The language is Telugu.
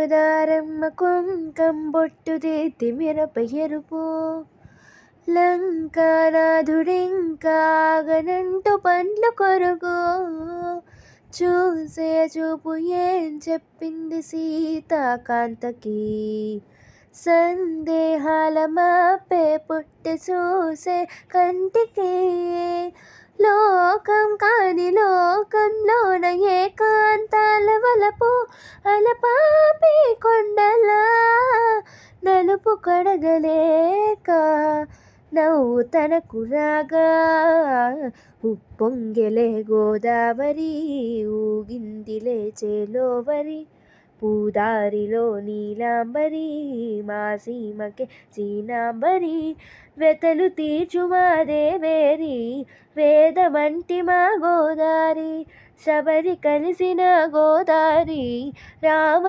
గోదారమ్మ కుంకంబొట్టుదే తిమిరప ఎరుపు లంకానాథుడింకాగనంటూ పండ్లు కొరుకు చూసే చూపు ఏం చెప్పింది సీతాకాంతకి సందేహాల మాపే పుట్టి చూసే కంటికి లోకం కాని లోకంలోన ఏకాంతాల వలపు అలపాపి కొండలా నలుపు కడగలేక నవ్వు తనకు రాగా ఉప్పొంగెలే గోదావరి ఊగిందిలే చేలోవరి పూదారిలో నీలాంబరి మా సీమకే చీనాంబరి వెతలు తీర్చు మా దేవేరి వేదమంటి మా గోదారి శబరి కలిసిన గోదారి రామ